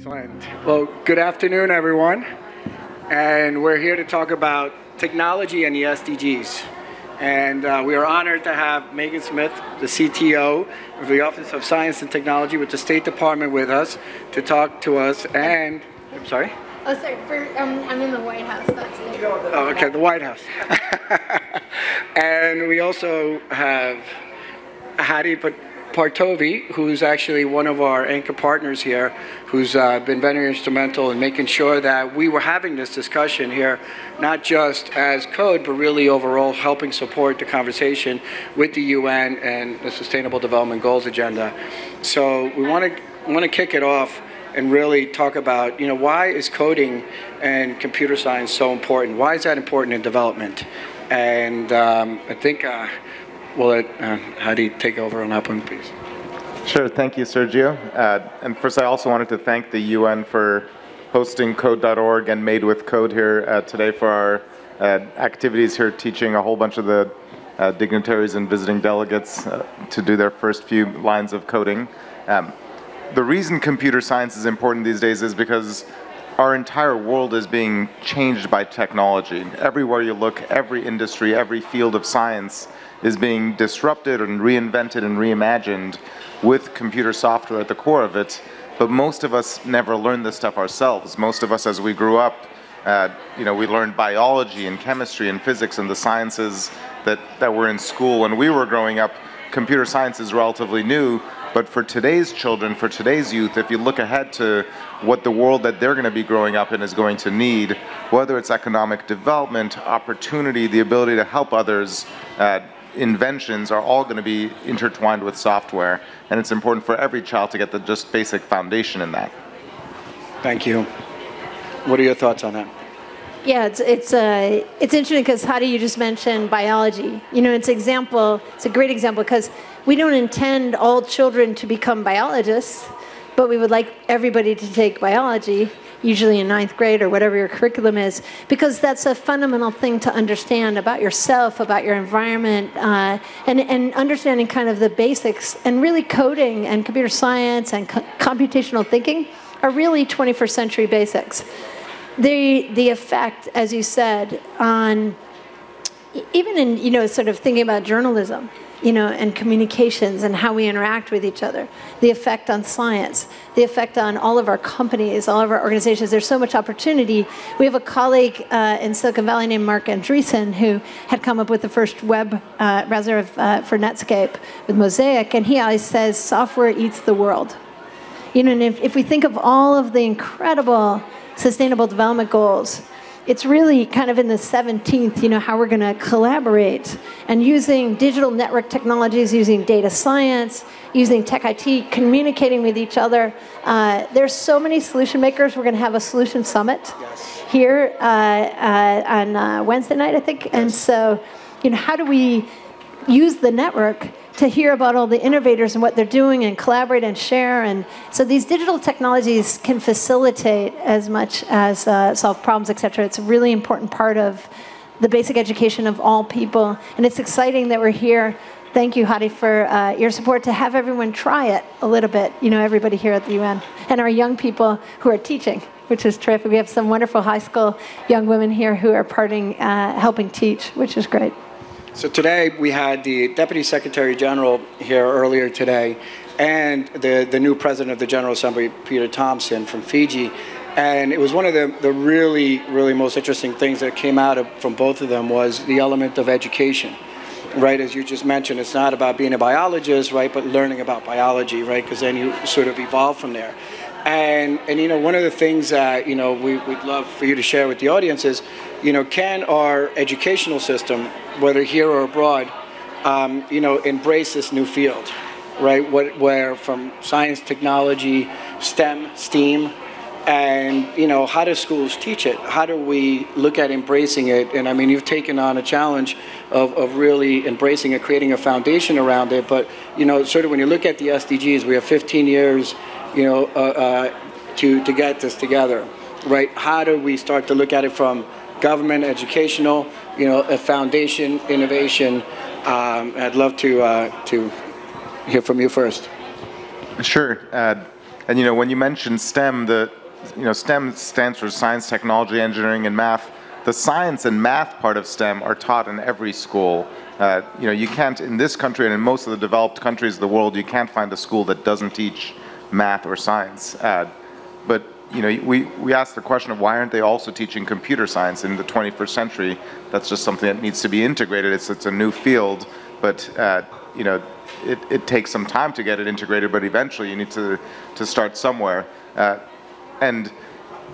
Excellent. Well, good afternoon, everyone. And we're here to talk about technology and the SDGs. And we are honored to have Megan Smith, the CTO of the Office of Science and Technology with the State Department with us to talk to us. And, I'm sorry? Oh, sorry, I'm in the White House. That's it. Oh, okay, the White House. And we also have Hadi Partovi, who's actually one of our anchor partners here, who's been very instrumental in making sure that we were having this discussion here, not just as code, but really overall helping support the conversation with the UN and the Sustainable Development Goals agenda. So we want to kick it off and really talk about, why is coding and computer science so important? Why is that important in development? And I think we'll let Hadi take over on that one, please. Sure, thank you, Sergio. And first, I also wanted to thank the UN for hosting Code.org and Made with Code here today for our activities here, teaching a whole bunch of the dignitaries and visiting delegates to do their first few lines of coding. The reason computer science is important these days is because our entire world is being changed by technology. Everywhere you look, every industry, every field of science is being disrupted and reinvented and reimagined with computer software at the core of it. But most of us never learned this stuff ourselves. Most of us, as we grew up, we learned biology and chemistry and physics and the sciences that were in school. When we were growing up, computer science is relatively new. But for today's children, for today's youth, if you look ahead to what the world that they're going to be growing up in is going to need, whether it's economic development, opportunity, the ability to help others, inventions are all going to be intertwined with software. And it's important for every child to get the just basic foundation in that. Thank you. What are your thoughts on that? Yeah, it's interesting because Hadi, you just mentioned biology. It's a great example because we don't intend all children to become biologists, but we would like everybody to take biology, usually in 9th grade or whatever your curriculum is, because that's a fundamental thing to understand about yourself, about your environment, and understanding kind of the basics. And really coding and computer science and computational thinking are really 21st century basics. The effect, as you said, on even in sort of thinking about journalism, and communications and how we interact with each other, the effect on science, the effect on all of our companies, all of our organizations. There's so much opportunity. We have a colleague in Silicon Valley named Mark Andreessen who had come up with the first web browser for Netscape with Mosaic, and he always says, software eats the world. And if we think of all of the incredible Sustainable Development Goals, it's really kind of in the 17th, how we're going to collaborate and using digital network technologies, using data science, using tech IT, communicating with each other. There's so many solution makers. We're going to have a solution summit here on Wednesday night, I think. And so, how do we use the network to hear about all the innovators and what they're doing and collaborate and share? And so these digital technologies can facilitate as much as solve problems, et cetera. It's a really important part of the basic education of all people. And it's exciting that we're here. Thank you, Hadi, for your support to have everyone try it a little bit, everybody here at the UN. And our young people who are teaching, which is terrific. We have some wonderful high school young women here who are helping teach, which is great. So today we had the Deputy Secretary General here earlier today and the new President of the General Assembly, Peter Thompson from Fiji. And it was one of the really, really most interesting things that came out from both of them was the element of education. Right, as you just mentioned, it's not about being a biologist, right, but learning about biology, right, because then you sort of evolve from there. And one of the things that, we'd love for you to share with the audience is, can our educational system, whether here or abroad, embrace this new field, right, where from science, technology, STEM, STEAM, and, how do schools teach it? How do we look at embracing it? And, you've taken on a challenge of really embracing it, creating a foundation around it. But, sort of when you look at the SDGs, we have 15 years, to get this together, right? How do we start to look at it from government, educational, a foundation, innovation? I'd love to hear from you first. Sure. And when you mention STEM, STEM stands for science, technology, engineering, and math. The science and math part of STEM are taught in every school. You can't, in this country and in most of the developed countries of the world, you can't find a school that doesn't teach math or science. But we ask the question of why aren't they also teaching computer science in the 21st century? That's just something that needs to be integrated. It's a new field, but it takes some time to get it integrated. But eventually, you need to start somewhere. And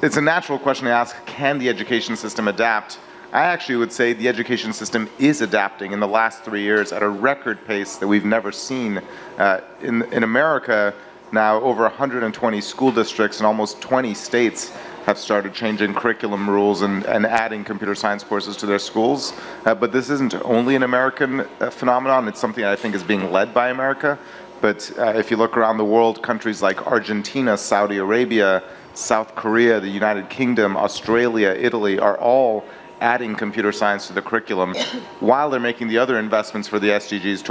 it's a natural question to ask: can the education system adapt? I actually would say the education system is adapting in the last 3 years at a record pace that we've never seen. In America, now over 120 school districts in almost 20 states have started changing curriculum rules and adding computer science courses to their schools. But this isn't only an American phenomenon. It's something that I think is being led by America. But if you look around the world, countries like Argentina, Saudi Arabia, South Korea, the United Kingdom, Australia, Italy are all adding computer science to the curriculum while they're making the other investments for the SDGs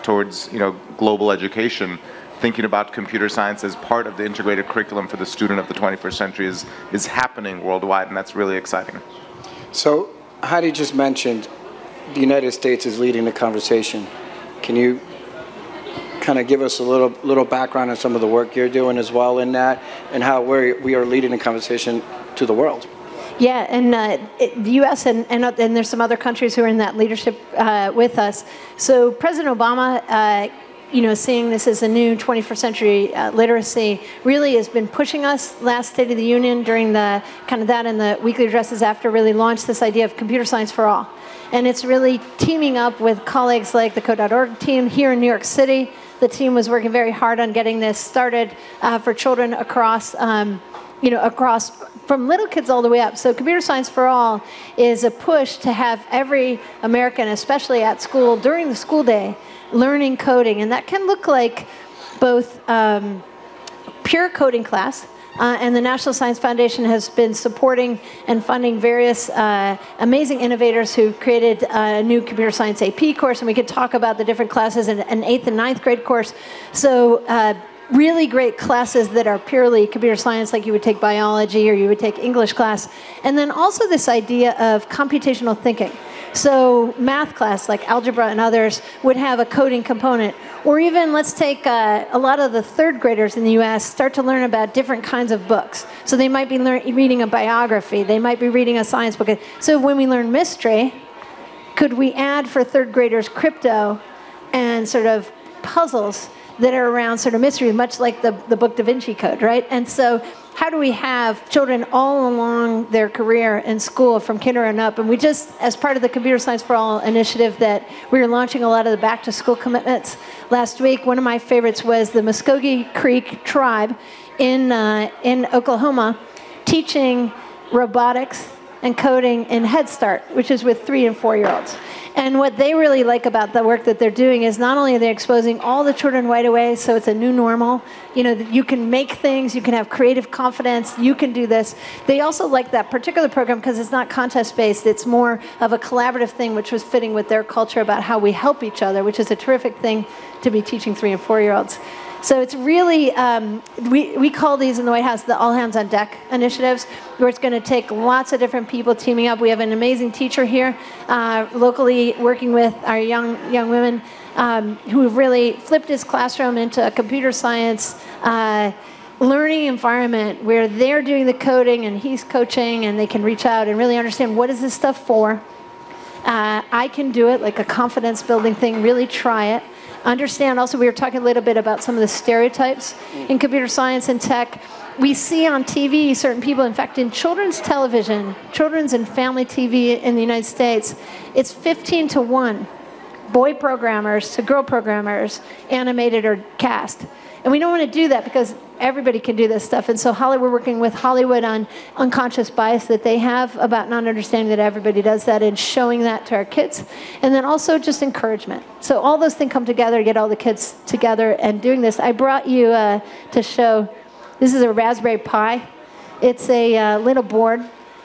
towards global education. Thinking about computer science as part of the integrated curriculum for the student of the 21st century is happening worldwide, and that's really exciting. So, Hadi just mentioned the United States is leading the conversation. Can you kind of give us a little background on some of the work you're doing as well in that, and how we are leading the conversation to the world? Yeah, and the U.S. and there's some other countries who are in that leadership with us. So President Obama, seeing this as a new 21st century literacy, really has been pushing us. Last State of the Union, during the that and the weekly addresses after, really launched this idea of computer science for all. And it's really teaming up with colleagues like the Code.org team here in New York City. The team was working very hard on getting this started for children across, across from little kids all the way up. So Computer Science for All is a push to have every American, especially at school, during the school day, learning coding. And that can look like both pure coding class, and the National Science Foundation has been supporting and funding various amazing innovators who created a new computer science AP course, and we could talk about the different classes in an 8th and 9th grade course. So really great classes that are purely computer science, like you would take biology or you would take English class. And then also this idea of computational thinking. So math class, like algebra and others, would have a coding component. Or even, let's take a lot of the 3rd graders in the US start to learn about different kinds of books. So they might be reading a biography. They might be reading a science book. So when we learn mystery, could we add for 3rd graders crypto and sort of puzzles that are around sort of mystery, much like the book Da Vinci Code, right? And so how do we have children all along their career in school from kindergarten up? And we just, as part of the Computer Science for All initiative that we were launching a lot of the back to school commitments last week, one of my favorites was the Muskogee Creek tribe in Oklahoma teaching robotics and coding in Head Start, which is with 3- and 4-year-olds. And what they really like about the work that they're doing is not only are they exposing all the children right away, so it's a new normal, that you can make things, you can have creative confidence, you can do this. They also like that particular program because it's not contest-based, it's more of a collaborative thing, which was fitting with their culture about how we help each other, which is a terrific thing to be teaching 3- and 4-year-olds. So it's really, we call these in the White House the all hands on deck initiatives, where it's going to take lots of different people teaming up. We have an amazing teacher here locally working with our young women who have really flipped his classroom into a computer science learning environment where they're doing the coding and he's coaching, and they can reach out and really understand what is this stuff for. I can do it, like a confidence building thing, really try it. Understand also, we were talking a little bit about some of the stereotypes in computer science and tech. We see on TV certain people, in fact, in children's television, children's and family TV in the United States, it's 15-to-1, boy programmers to girl programmers, animated or cast. And we don't want to do that because everybody can do this stuff. And so we're working with Hollywood on unconscious bias that they have about not understanding that everybody does that and showing that to our kids. And then also just encouragement. So all those things come together to get all the kids together and doing this. I brought you to show, this is a Raspberry Pi. It's a little board.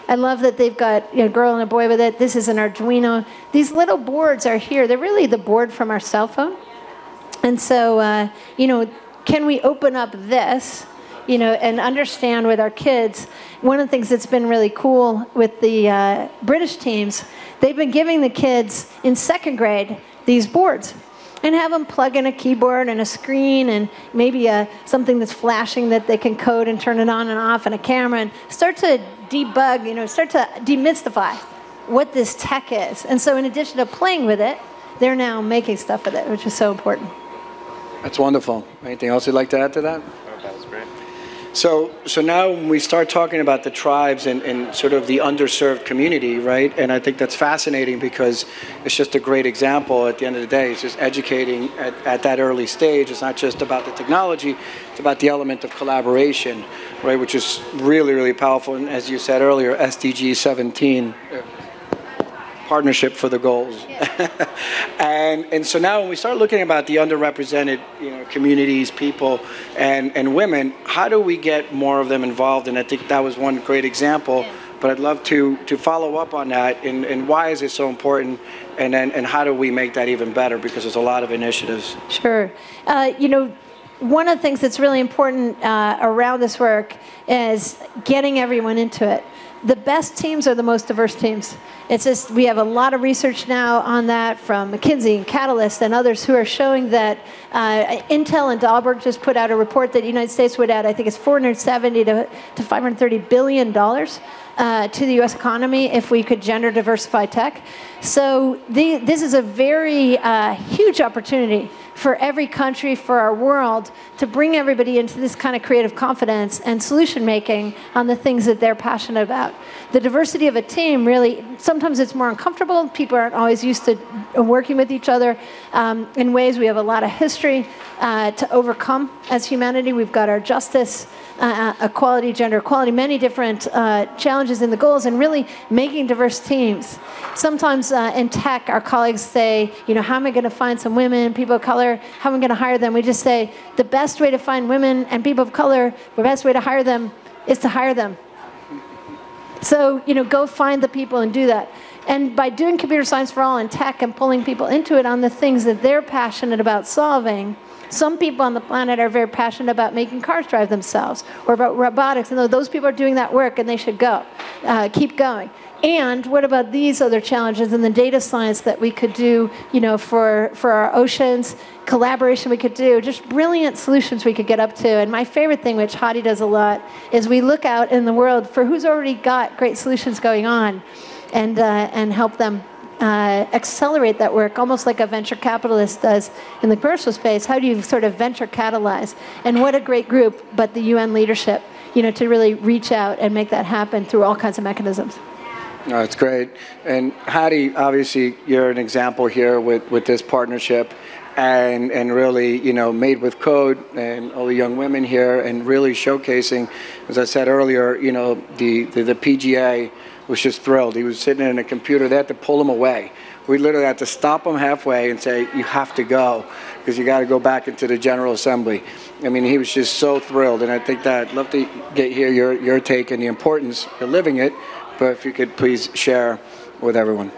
I love that they've got a girl and a boy with it. This is an Arduino. These little boards are here. They're really the board from our cell phone. And so, can we open up this, and understand with our kids. One of the things that's been really cool with the British teams, they've been giving the kids in second grade these boards and have them plug in a keyboard and a screen and maybe something that's flashing that they can code and turn it on and off, and a camera, and start to debug, start to demystify what this tech is. And so in addition to playing with it, they're now making stuff with it, which is so important. That's wonderful. Anything else you'd like to add to that? Oh, that was great. So now when we start talking about the tribes and sort of the underserved community, right? And I think that's fascinating because it's just a great example at the end of the day. It's just educating at that early stage. It's not just about the technology, it's about the element of collaboration, right? Which is really, really powerful. And as you said earlier, SDG 17. Partnership for the goals. Yeah. and so now when we start looking about the underrepresented communities, people, and women, how do we get more of them involved? And I think that was one great example. Yeah. But I'd love to follow up on that, and why is it so important, and how do we make that even better? Because there's a lot of initiatives. Sure. One of the things that's really important around this work is getting everyone into it. The best teams are the most diverse teams. It's just, we have a lot of research now on that from McKinsey and Catalyst and others who are showing that Intel and Dahlberg just put out a report that the United States would add, I think it's $470 to $530 billion to the U.S. economy if we could gender diversify tech. So this is a very huge opportunity for every country, for our world, to bring everybody into this kind of creative confidence and solution making on the things that they're passionate about. The diversity of a team really, sometimes it's more uncomfortable. People aren't always used to working with each other in ways we have a lot of history to overcome as humanity. We've got our justice, equality, gender equality, many different challenges in the goals, and really making diverse teams. Sometimes in tech, our colleagues say, how am I going to find some women, people of color, how am I going to hire them? We just say, the best way to find women and people of color, the best way to hire them is to hire them. So, go find the people and do that. And by doing computer science for all and tech and pulling people into it on the things that they're passionate about solving, some people on the planet are very passionate about making cars drive themselves or about robotics, and those people are doing that work and they should go, keep going. And what about these other challenges in the data science that we could do, for our oceans, collaboration we could do, just brilliant solutions we could get up to. And my favorite thing, which Hadi does a lot, is we look out in the world for who's already got great solutions going on and help them accelerate that work, almost like a venture capitalist does in the commercial space. How do you sort of venture catalyze? And what a great group, but the UN leadership, to really reach out and make that happen through all kinds of mechanisms. No, it's great. And Hadi, obviously, you're an example here with this partnership and really, made with code and all the young women here and really showcasing, as I said earlier, the PGA was just thrilled. He was sitting in a computer. They had to pull him away. We literally had to stop him halfway and say, you have to go because you got to go back into the General Assembly. I mean, he was just so thrilled. And I think that I'd love to hear your take and the importance of living it. But if you could please share with everyone.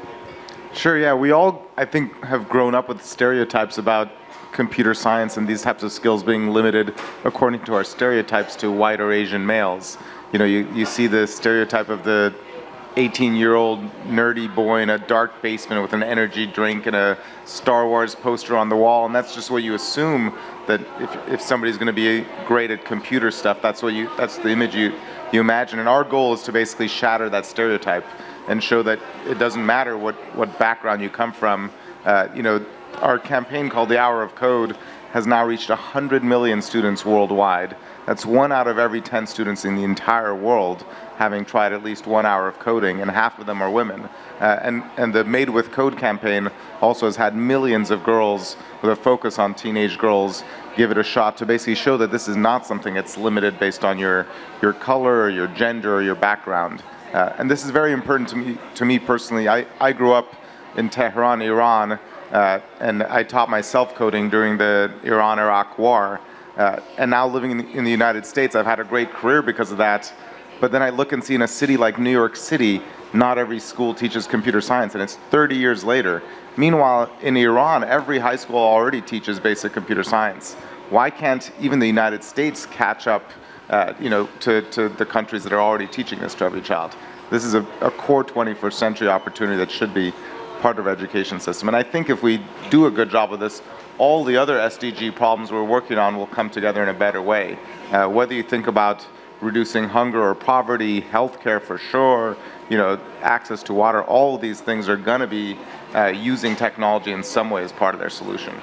Sure, yeah. We all, I think, have grown up with stereotypes about computer science and these types of skills being limited, according to our stereotypes, to white or Asian males. You see the stereotype of the 18-year-old nerdy boy in a dark basement with an energy drink and a Star Wars poster on the wall, and that's just what you assume, that if somebody's going to be great at computer stuff, that's the image you imagine. And our goal is to basically shatter that stereotype and show that it doesn't matter what background you come from. Our campaign called the Hour of Code has now reached 100 million students worldwide. That's 1 out of every 10 students in the entire world having tried at least 1 hour of coding, and half of them are women. And the Made with Code campaign also has had millions of girls with a focus on teenage girls give it a shot to basically show that this is not something that's limited based on your color or your gender or your background. And this is very important to me personally. I grew up in Tehran, Iran, and I taught myself coding during the Iran-Iraq war. And now living in the United States, I've had a great career because of that. But then I look and see in a city like New York City, not every school teaches computer science, and it's 30 years later. Meanwhile, in Iran, every high school already teaches basic computer science. Why can't even the United States catch up to the countries that are already teaching this to every child. This is a core 21st century opportunity that should be part of our education system. And I think if we do a good job of this, all the other SDG problems we're working on will come together in a better way. Whether you think about reducing hunger or poverty, healthcare for sure, access to water, all of these things are going to be using technology in some way as part of their solution.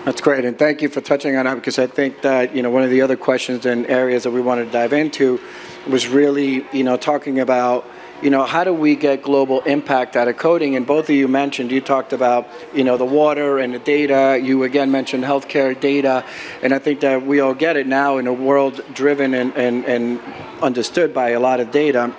That's great, and thank you for touching on that, because I think that one of the other questions and areas that we wanted to dive into was really talking about how do we get global impact out of coding? And both of you mentioned, you talked about the water and the data. You again mentioned healthcare data, and I think that we all get it now in a world driven and understood by a lot of data.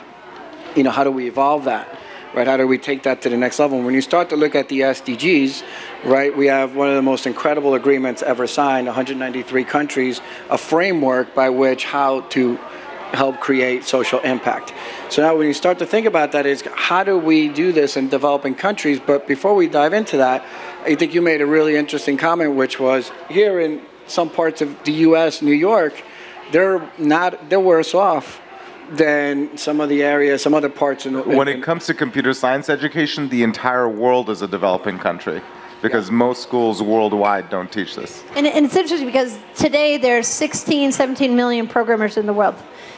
How do we evolve that? Right? How do we take that to the next level? And when you start to look at the SDGs, right, we have one of the most incredible agreements ever signed, 193 countries, a framework by which how to help create social impact. So now when you start to think about that is, how do we do this in developing countries? But before we dive into that, I think you made a really interesting comment, which was here in some parts of the US, New York, they're worse off than some of the areas, some other parts in the... When it comes to computer science education, the entire world is a developing country, because most schools worldwide don't teach this. And it's interesting because today there's 16, 17 million programmers in the world.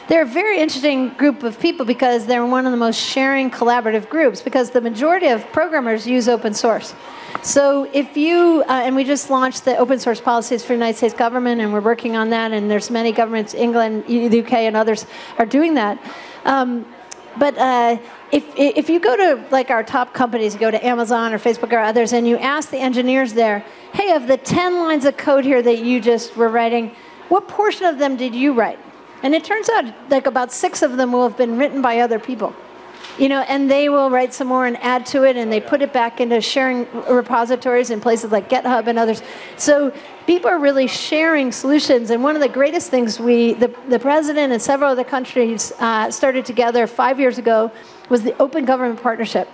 They're a very interesting group of people because they're one of the most sharing collaborative groups, because the majority of programmers use open source. So if you, and we just launched the open source policies for the United States government, and we're working on that, and there's many governments, England, the UK, and others are doing that. If you go to like our top companies, you go to Amazon or Facebook or others, and you ask the engineers there, hey, of the 10 lines of code here that you just were writing, what portion of them did you write? And it turns out like about 6 of them will have been written by other people. And they will write some more and add to it, and they put it back into sharing repositories in places like GitHub and others. So people are really sharing solutions, and one of the greatest things the president and several other countries started together 5 years ago was the Open Government Partnership.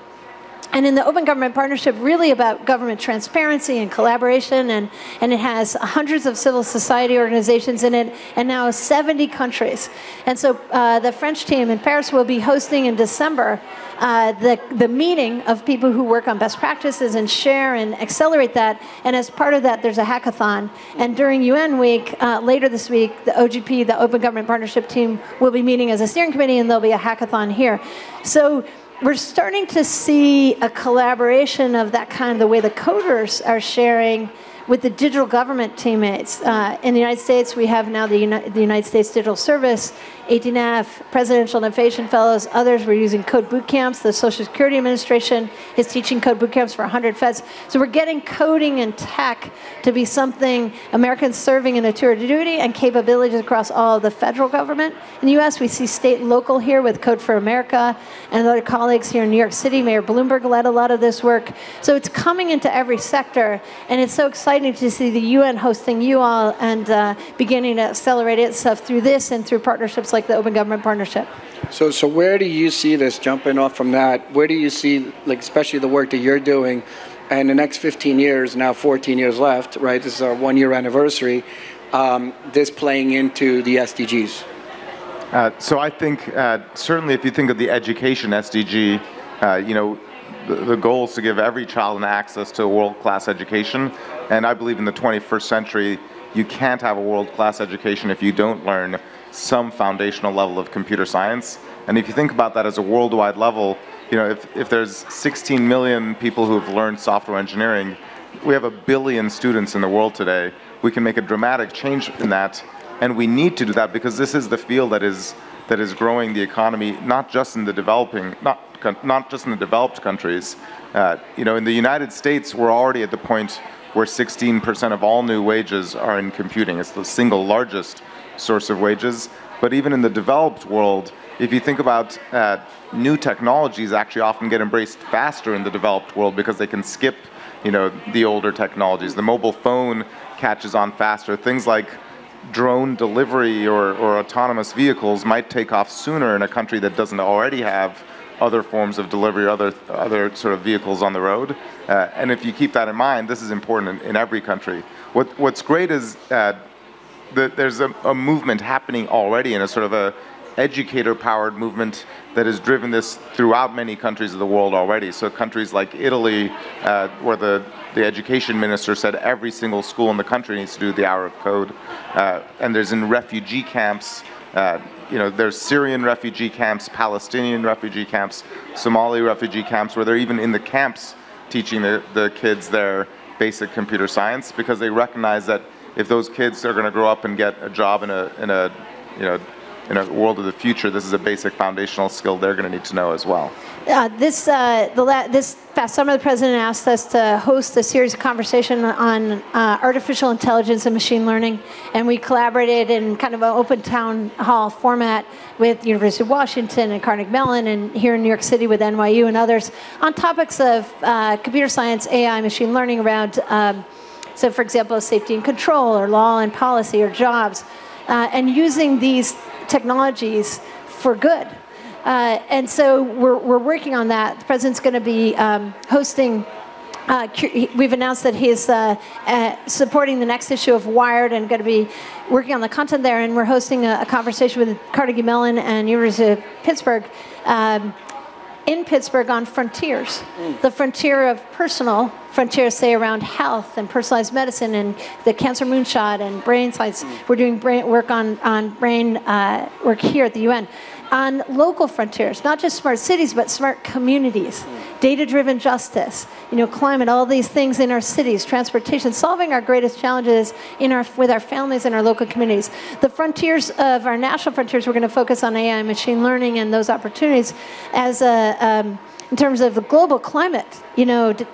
And in the Open Government Partnership, really about government transparency and collaboration, and it has hundreds of civil society organizations in it, and now 70 countries. And so the French team in Paris will be hosting in December the meeting of people who work on best practices and share and accelerate that. And as part of that, there's a hackathon. And during UN Week, later this week, the OGP, the Open Government Partnership team, will be meeting as a steering committee, and there'll be a hackathon here. So we're starting to see a collaboration of that kind, the way the coders are sharing with the digital government teammates. In the United States, we have now the United States Digital Service, 18F, Presidential Innovation Fellows, others. We're using code boot camps. The Social Security Administration is teaching code boot camps for 100 feds. So we're getting coding and tech to be something Americans serving in a tour of duty and capabilities across all of the federal government. In the US, we see state and local here with Code for America, and other colleagues here in New York City. Mayor Bloomberg led a lot of this work. So it's coming into every sector, and it's so exciting to see the UN hosting you all and beginning to accelerate its stuff through this and through partnerships like the Open Government Partnership. So where do you see this, jumping off from that, where do you see, like, especially the work that you're doing, and the next 15 years, now 14 years left, right? This is our 1-year anniversary, this playing into the SDGs? So I think certainly if you think of the education SDG, the goal is to give every child an access to a world-class education. And I believe in the 21st century, you can't have a world-class education if you don't learn some foundational level of computer science. And if you think about that as a worldwide level, if there's 16 million people who have learned software engineering, we have 1 billion students in the world today. We can make a dramatic change in that, and we need to do that because this is the field that is growing the economy, not just in the not just in the developed countries. In the United States, we're already at the point where 16% of all new wages are in computing. It's the single largest source of wages. But even in the developed world, if you think about new technologies actually often get embraced faster in the developed world because they can skip, the older technologies. The mobile phone catches on faster. Things like drone delivery or autonomous vehicles might take off sooner in a country that doesn't already have other forms of delivery, other sort of vehicles on the road. And if you keep that in mind, this is important in every country. What's great is there's a movement happening already, in a sort of a educator-powered movement that has driven this throughout many countries of the world already. So countries like Italy, where the education minister said every single school in the country needs to do the hour of code. And there's in refugee camps, there's Syrian refugee camps, Palestinian refugee camps, Somali refugee camps, where they're even in the camps teaching the kids their basic computer science, because they recognize that if those kids are going to grow up and get a job in a world of the future, this is a basic foundational skill they're going to need to know as well. This past summer, the president asked us to host a series of conversation on artificial intelligence and machine learning, and we collaborated in kind of an open town hall format with University of Washington and Carnegie Mellon, and here in New York City with NYU and others, on topics of computer science, AI, machine learning around, so for example, safety and control, or law and policy, or jobs, and using these technologies for good. And so we're working on that. The president's going to be hosting, we've announced that he's supporting the next issue of Wired and going to be working on the content there, and we're hosting a conversation with Carnegie Mellon and University of Pittsburgh in Pittsburgh on frontiers. The frontier of personal, frontiers say around health and personalized medicine and the cancer moonshot and brain science. We're doing work on brain work here at the UN. On local frontiers, not just smart cities, but smart communities, data-driven justice, climate, all these things in our cities, transportation, solving our greatest challenges with our families and our local communities. The frontiers of our national frontiers, we're going to focus on AI and machine learning and those opportunities as in terms of the global climate,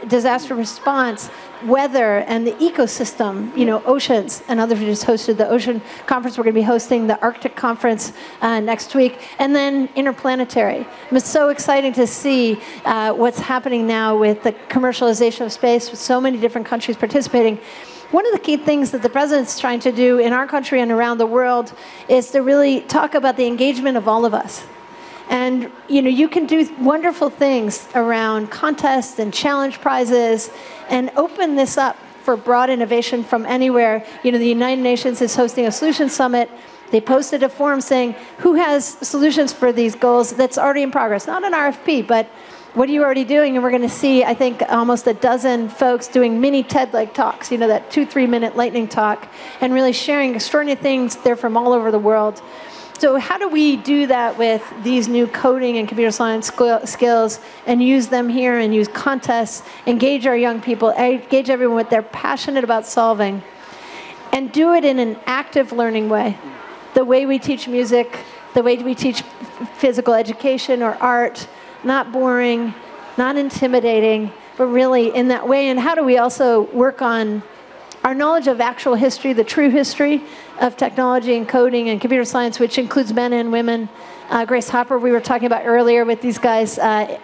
disaster response, weather, and the ecosystem, oceans, and others. We just hosted the ocean conference. We're going to be hosting the Arctic conference next week, and then interplanetary. It's so exciting to see what's happening now with the commercialization of space, with so many different countries participating. One of the key things that the president's trying to do in our country and around the world is to really talk about the engagement of all of us. And you can do wonderful things around contests and challenge prizes and open this up for broad innovation from anywhere. The United Nations is hosting a solution summit. They posted a forum saying, who has solutions for these goals that's already in progress? Not an RFP, but what are you already doing? And we're going to see, I think, almost a dozen folks doing mini TED-like talks, that 2-3 minute lightning talk, and really sharing extraordinary things. They're from all over the world. So how do we do that with these new coding and computer science skills and use them here and use contests, engage our young people, engage everyone what they're passionate about solving, and do it in an active learning way? The way we teach music, the way we teach physical education or art, not boring, not intimidating, but really in that way. And how do we also work on our knowledge of actual history, the true history of technology and coding and computer science, which includes men and women. Grace Hopper, we were talking about earlier with these guys,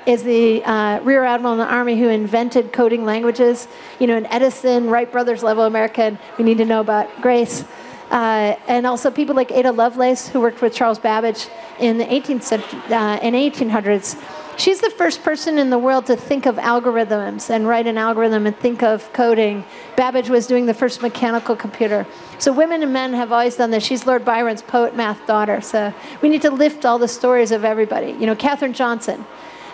is the Rear Admiral in the Army who invented coding languages. An Edison, Wright Brothers level American. We need to know about Grace. And also people like Ada Lovelace, who worked with Charles Babbage in the 1800s. She's the first person in the world to think of algorithms and write an algorithm and think of coding. Babbage was doing the first mechanical computer. So women and men have always done this. She's Lord Byron's poet math daughter. So we need to lift all the stories of everybody. Katherine Johnson,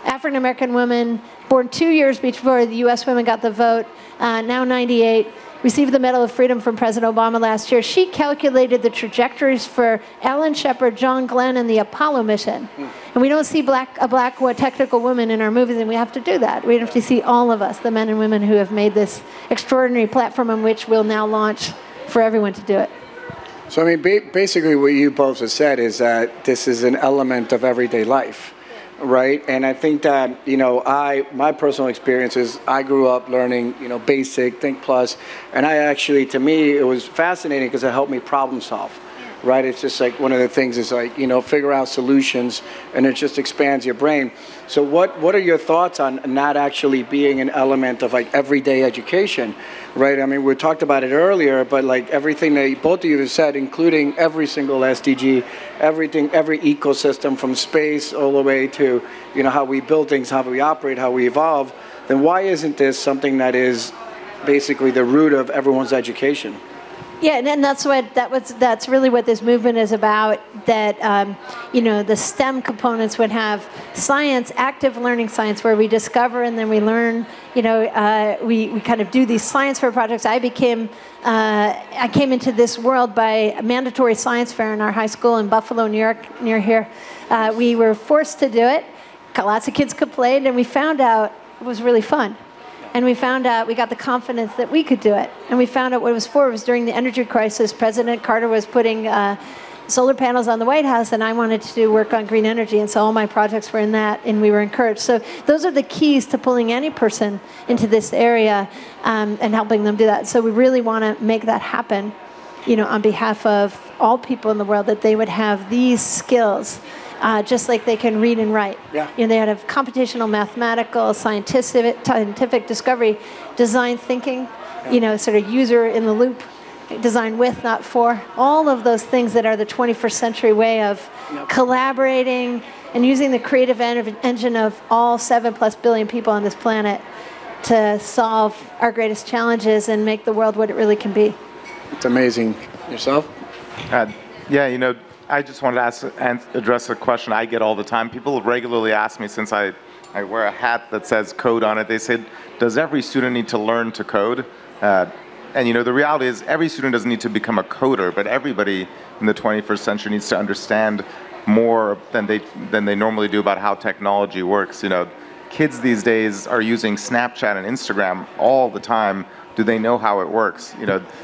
African-American woman, born 2 years before the U.S. women got the vote, now 98. Received the Medal of Freedom from President Obama last year. She calculated the trajectories for Alan Shepard, John Glenn, and the Apollo mission. And we don't see a black technical woman in our movies, and we have to do that. We have to see all of us, the men and women who have made this extraordinary platform on which we'll now launch for everyone to do it. So, basically what you both have said is that this is an element of everyday life. Right, and I think that my personal experience is I grew up learning basic, Think Plus, and to me it was fascinating because it helped me problem solve. Right, it's just like one of the things is figure out solutions, and it just expands your brain. So what are your thoughts on not actually being an element of everyday education? Right, we talked about it earlier, but everything that both of you have said, including every single SDG, every ecosystem from space all the way to how we build things, how we operate, how we evolve, then why isn't this something that is basically the root of everyone's education? Yeah, and that's really what this movement is about. That the STEM components would have science, active learning science, where we discover and then we learn. We kind of do these science fair projects. I came into this world by a mandatory science fair in our high school in Buffalo, New York, near here. We were forced to do it. Lots of kids complained, and we found out it was really fun. And we found out, we got the confidence that we could do it. And we found out what it was for. It was during the energy crisis. President Carter was putting solar panels on the White House, and I wanted to do work on green energy. And so all my projects were in that, and we were encouraged. So those are the keys to pulling any person into this area and helping them do that. So we really want to make that happen, on behalf of all people in the world, that they would have these skills. Just like they can read and write. Yeah. They have computational, mathematical, scientific discovery, design thinking, sort of user in the loop, design with, not for. All of those things that are the 21st century way of collaborating and using the creative engine of all 7+ billion people on this planet to solve our greatest challenges and make the world what it really can be. It's amazing. Yourself? Yeah, I just wanted to address a question I get all the time. People regularly ask me, since I wear a hat that says code on it, they say, does every student need to learn to code? And the reality is every student doesn't need to become a coder, but everybody in the 21st century needs to understand more than they normally do about how technology works. Kids these days are using Snapchat and Instagram all the time. Do they know how it works?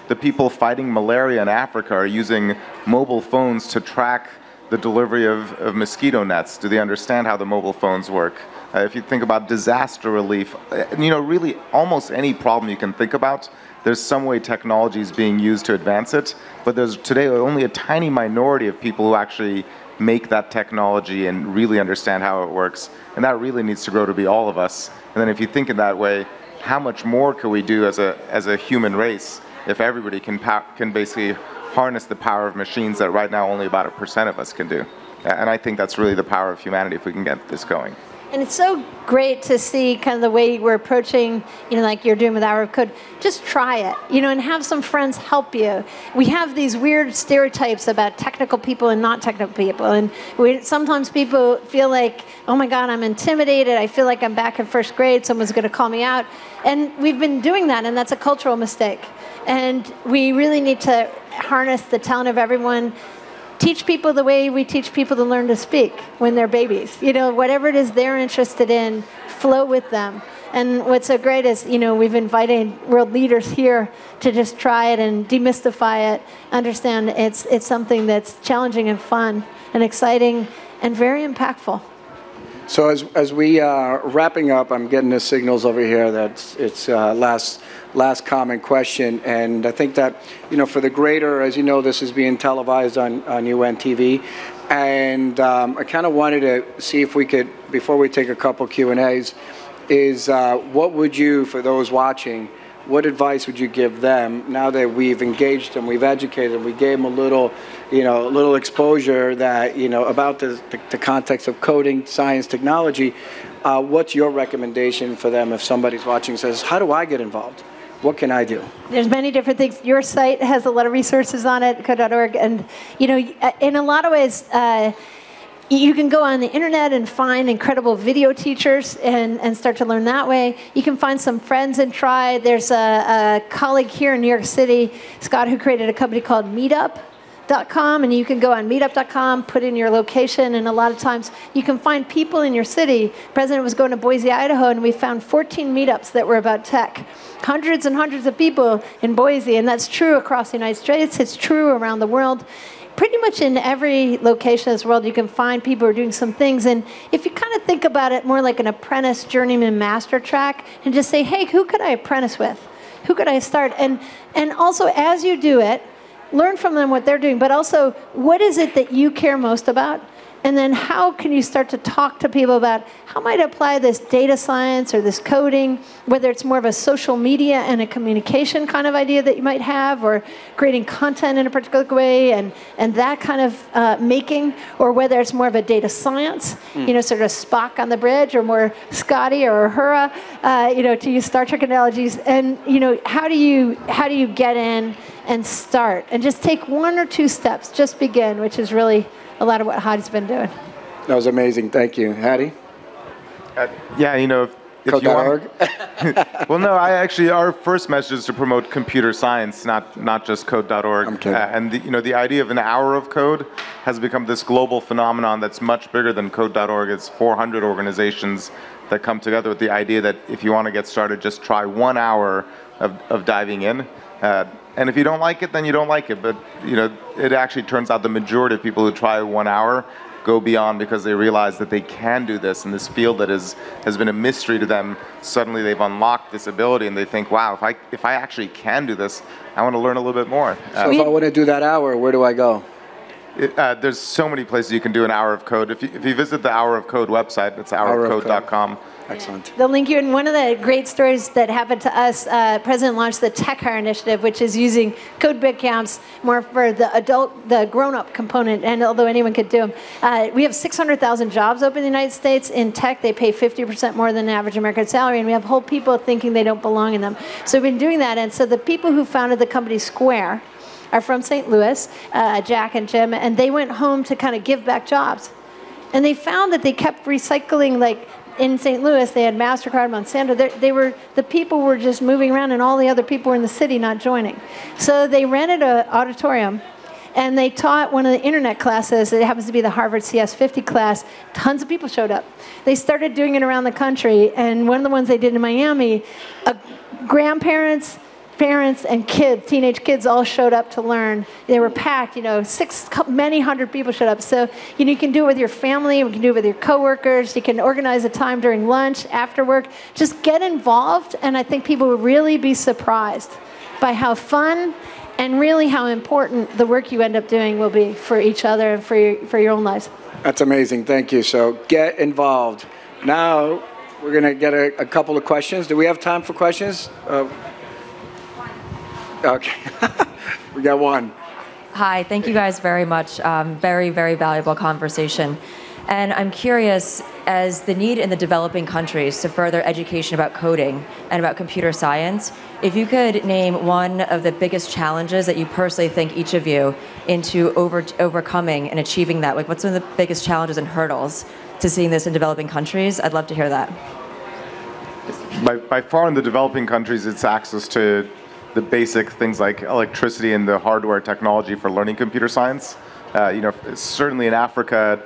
The people fighting malaria in Africa are using mobile phones to track the delivery of mosquito nets. Do they understand how the mobile phones work? If you think about disaster relief, really almost any problem you can think about, there's some way technology is being used to advance it. But there's today only a tiny minority of people who actually make that technology and really understand how it works. And that really needs to grow to be all of us. And then if you think in that way, how much more can we do as a human race if everybody can basically harness the power of machines that right now only about 1% of us can do? And I think that's really the power of humanity if we can get this going. And it's so great to see kind of the way we're approaching, like you're doing with Hour of Code. Just try it, and have some friends help you. We have these weird stereotypes about technical people and not technical people. And sometimes people feel like, oh my God, I'm intimidated. I feel like I'm back in first grade. Someone's going to call me out. And we've been doing that, and that's a cultural mistake. And we really need to harness the talent of everyone. Teach people the way we teach people to learn to speak when they're babies. Whatever it is they're interested in, flow with them. And what's so great is, we've invited world leaders here to just try it and demystify it, understand it's something that's challenging and fun and exciting and very impactful. So as we are wrapping up, I'm getting the signals over here that it's last common question, and I think that for the greater, as you know, this is being televised on UN TV, and I kind of wanted to see if we could, before we take a couple Q&As, is what would you, for those watching, what advice would you give them now that we've engaged them, we've educated them, we gave them a little exposure that about the context of coding, science, technology? What's your recommendation for them if somebody's watching and says, how do I get involved? What can I do? There's many different things. Your site has a lot of resources on it, code.org, and in a lot of ways, you can go on the internet and find incredible video teachers and start to learn that way. You can find some friends and try. There's a colleague here in New York City, Scott, who created a company called Meetup.com, and you can go on meetup.com, put in your location, and a lot of times you can find people in your city. The president was going to Boise, Idaho, and we found 14 meetups that were about tech. Hundreds and hundreds of people in Boise, and that's true across the United States. It's true around the world. Pretty much in every location in this world, you can find people who are doing some things. And if you kind of think about it more like an apprentice, journeyman, master track, and just say, hey, who could I apprentice with? Who could I start? And also, as you do it, learn from them what they're doing, but also, what is it that you care most about? And then how can you start to talk to people about how might I apply this data science or this coding, whether it's more of a social media and a communication kind of idea that you might have, or creating content in a particular way and that kind of making, or whether it's more of a data science, sort of Spock on the bridge, or more Scotty or Uhura, to use Star Trek analogies. And how do you get in and start. And just take 1 or 2 steps. Just begin, which is really a lot of what Hadi's been doing. That was amazing. Thank you. Hadi? Yeah, you know, if you want. Well, no, our first message is to promote computer science, not just code.org. I'm kidding. And the idea of an hour of code has become this global phenomenon that's much bigger than code.org. It's 400 organizations that come together with the idea that if you want to get started, just try 1 hour of diving in. And if you don't like it, then you don't like it. But it actually turns out the majority of people who try 1 hour go beyond because they realize that they can do this in this field that has been a mystery to them. Suddenly they've unlocked this ability and they think, wow, if I actually can do this, I want to learn a little bit more. So if I want to do that hour, where do I go? There's so many places you can do an hour of code. If you visit the Hour of Code website, it's hourofcode.com. Excellent. They'll link you in. One of the great stories that happened to us, President launched the Tech Hire Initiative, which is using code boot camps more for the grown-up component, and although anyone could do them. We have 600,000 jobs open in the United States. In tech, they pay 50% more than the average American salary, and we have whole people thinking they don't belong in them. So we've been doing that, and so the people who founded the company Square are from St. Louis, Jack and Jim, and they went home to kind of give back jobs. And they found that they kept recycling, like, in St. Louis, they had MasterCard, Monsanto. The people were just moving around, and all the other people were in the city not joining. So they rented an auditorium, and they taught one of the internet classes. It happens to be the Harvard CS50 class. Tons of people showed up. They started doing it around the country, and one of the ones they did in Miami, grandparents, parents, and kids, teenage kids, all showed up to learn. They were packed, many hundred people showed up. So, you can do it with your family, you can do it with your coworkers, you can organize a time during lunch, after work. Just get involved, and I think people will really be surprised by how fun and really how important the work you end up doing will be for each other and for your own lives. That's amazing. Thank you. So get involved. Now, we're going to get a couple of questions. Do we have time for questions? Okay, we got one. Hi, thank you guys very much. Very, very valuable conversation. And I'm curious, as the need in the developing countries to further education about coding and about computer science, if you could name one of the biggest challenges that you personally think each of you into overcoming and achieving that, like what's one of the biggest challenges and hurdles to seeing this in developing countries? I'd love to hear that. By far in the developing countries, it's access to the basic things like electricity and the hardware technology for learning computer science. Certainly in Africa,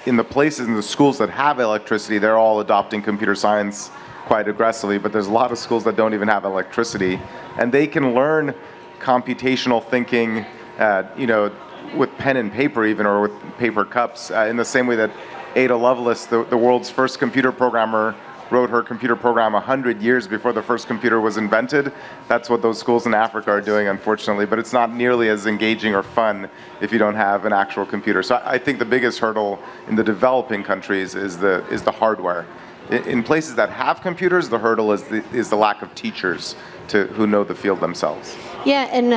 in the schools that have electricity, they're all adopting computer science quite aggressively, but there's a lot of schools that don't even have electricity. And they can learn computational thinking, with pen and paper even, or with paper cups, in the same way that Ada Lovelace, the world's first computer programmer, wrote her computer program 100 years before the first computer was invented. That's what those schools in Africa are doing, unfortunately, but it's not nearly as engaging or fun if you don't have an actual computer. So I think the biggest hurdle in the developing countries is the hardware. In places that have computers, the hurdle is the lack of teachers who know the field themselves. Yeah, and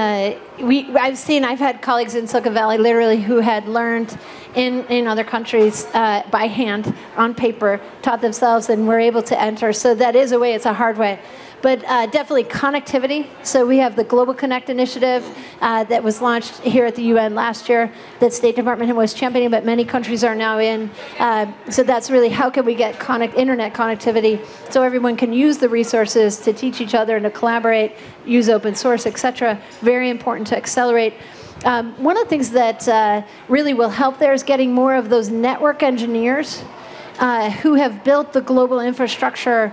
I've had colleagues in Silicon Valley literally who had learned in other countries by hand, on paper, taught themselves, and were able to enter. So that is a way, it's a hard way. But definitely connectivity. So we have the Global Connect initiative that was launched here at the UN last year that State Department was championing, but many countries are now in. So that's really how can we get internet connectivity so everyone can use the resources to teach each other and to collaborate, use open source, etc. Very important to accelerate. One of the things that really will help there is getting more of those network engineers who have built the global infrastructure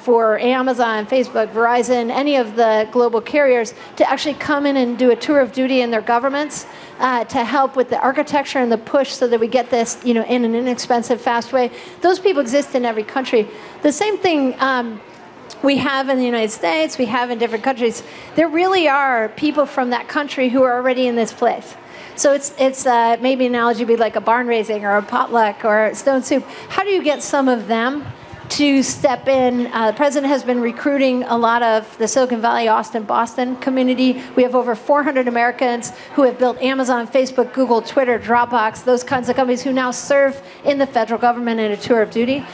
for Amazon, Facebook, Verizon, any of the global carriers to actually come in and do a tour of duty in their governments to help with the architecture and the push so that we get this in an inexpensive, fast way. Those people exist in every country. The same thing we have in the United States, we have in different countries. There really are people from that country who are already in this place. So it's maybe an analogy would be like a barn raising or a potluck or stone soup. How do you get some of them to step in? The president has been recruiting a lot of the Silicon Valley, Austin, Boston community. We have over 400 Americans who have built Amazon, Facebook, Google, Twitter, Dropbox, those kinds of companies who now serve in the federal government in a tour of duty.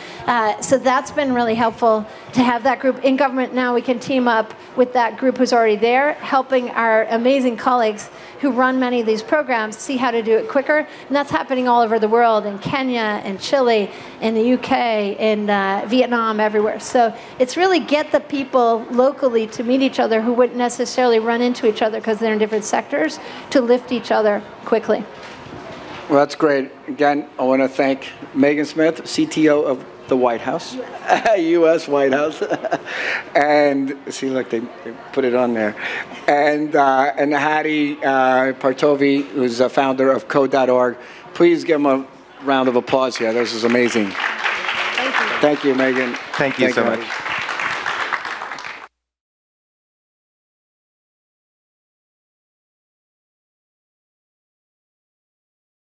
So that's been really helpful to have that group in government now. We can team up with that group who's already there, helping our amazing colleagues who run many of these programs see how to do it quicker. And that's happening all over the world, in Kenya, in Chile, in the UK, in Vietnam, everywhere. So it's really get the people locally to meet each other who wouldn't necessarily run into each other because they're in different sectors, to lift each other quickly. Well, that's great. Again, I want to thank Megan Smith, CTO of the White House, U.S. White House, and see, look, they put it on there, and Hadi Partovi, who's the founder of Code.org. Please give them a round of applause here. This is amazing. Thank you. Thank you, Megan. Thank you so much. Hadi.